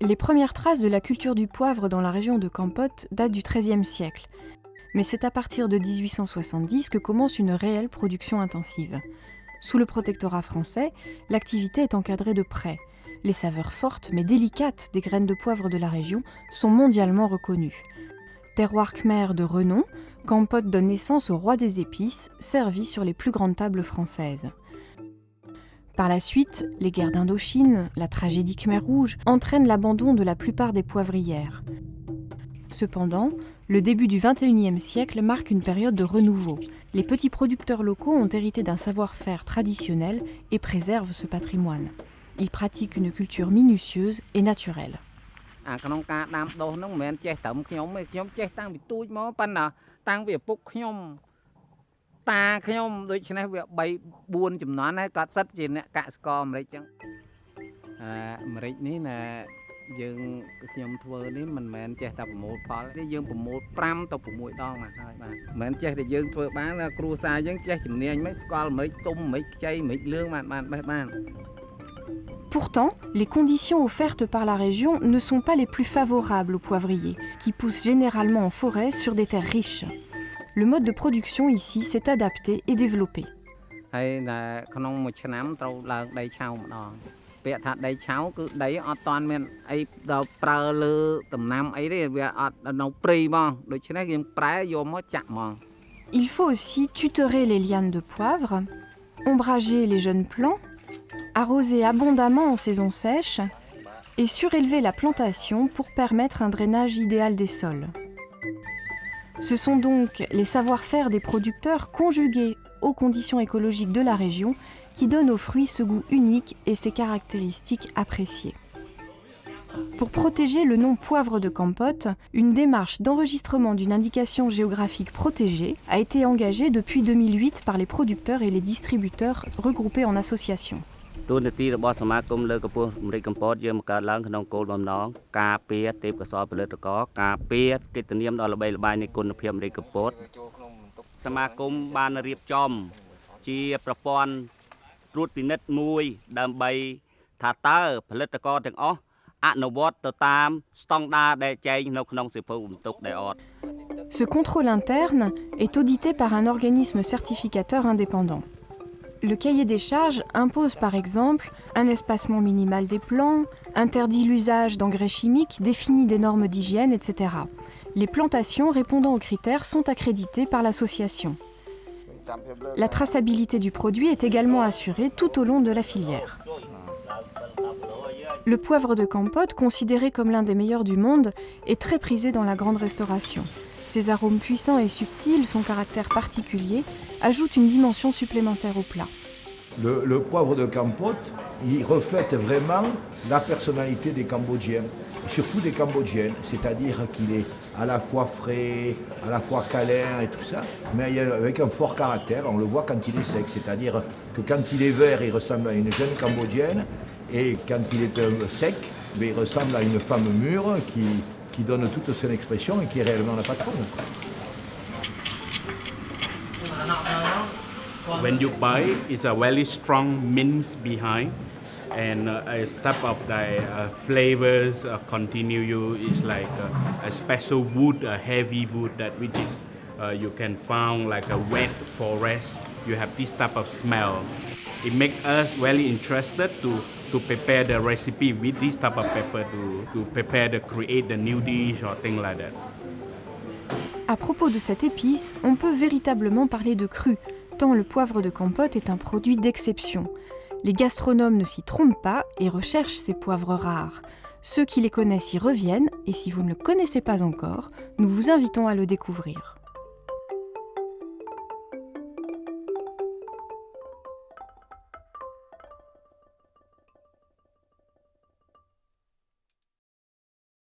Les premières traces de la culture du poivre dans la région de Kampot datent du XIIIe siècle. Mais c'est à partir de 1870 que commence une réelle production intensive. Sous le protectorat français, l'activité est encadrée de près. Les saveurs fortes mais délicates des graines de poivre de la région sont mondialement reconnues. Terroir khmer de renom, Kampot donne naissance au roi des épices, servi sur les plus grandes tables françaises. Par la suite, les guerres d'Indochine, la tragédie Khmer Rouge entraînent l'abandon de la plupart des poivrières. Cependant, le début du XXIe siècle marque une période de renouveau. Les petits producteurs locaux ont hérité d'un savoir-faire traditionnel et préservent ce patrimoine. Ils pratiquent une culture minutieuse et naturelle. Pourtant, les conditions offertes par la région ne sont pas les plus favorables aux poivriers, qui poussent généralement en forêt sur des terres riches. Le mode de production ici s'est adapté et développé. Il faut aussi tutorer les lianes de poivre, ombrager les jeunes plants, arroser abondamment en saison sèche et surélever la plantation pour permettre un drainage idéal des sols. Ce sont donc les savoir-faire des producteurs conjugués aux conditions écologiques de la région qui donnent aux fruits ce goût unique et ses caractéristiques appréciées. Pour protéger le nom poivre de Kampot, une démarche d'enregistrement d'une indication géographique protégée a été engagée depuis 2008 par les producteurs et les distributeurs regroupés en associations. ទូនាទីរបស់សមាគមលើកកម្ពស់ម្រេចកំពតយើងបង្កើតឡើងក្នុងគោលបំណងការពារទេពកោសល្យផលិតករការពារកិត្តិនាមដ៏ល្បីល្បាញនៃគុណភាពម្រេចកំពតសមាគមបានរៀបចំជាប្រព័ន្ធត្រួតពិនិត្យមួយដើម្បីថាតើផលិតករទាំងអស់អនុវត្តទៅតាមស្តង់ដារដែលចែងនៅក្នុងសៀវភៅបន្ទុកដែលអត់ Ce contrôle interne est audité par un organisme certificateur indépendant. Le cahier des charges impose par exemple un espacement minimal des plants, interdit l'usage d'engrais chimiques, définit des normes d'hygiène, etc. Les plantations répondant aux critères sont accréditées par l'association. La traçabilité du produit est également assurée tout au long de la filière. Le poivre de Kampot, considéré comme l'un des meilleurs du monde, est très prisé dans la grande restauration. Ses arômes puissants et subtils, son caractère particulier, ajoutent une dimension supplémentaire au plat. Le poivre de Kampot, il reflète vraiment la personnalité des Cambodgiens, surtout des Cambodgiennes, c'est-à-dire qu'il est à la fois frais, à la fois câlin et tout ça, mais avec un fort caractère, on le voit quand il est sec, c'est-à-dire que quand il est vert, il ressemble à une jeune Cambodgienne, et quand il est sec, il ressemble à une femme mûre qui donne toute son expression et qui est réellement la patronne. When you buy, it's a very strong mince behind, and a step of the flavors continue. It's like a special wood, a heavy wood that which is you can find like a wet forest. You have this type of smell. It makes us very interested to prepare the recipe with this type of pepper to prepare to create the new dish or thing like that. À propos de cette épice, on peut véritablement parler de cru, tant le poivre de Kampot est un produit d'exception. Les gastronomes ne s'y trompent pas et recherchent ces poivres rares. Ceux qui les connaissent y reviennent, et si vous ne le connaissez pas encore, nous vous invitons à le découvrir.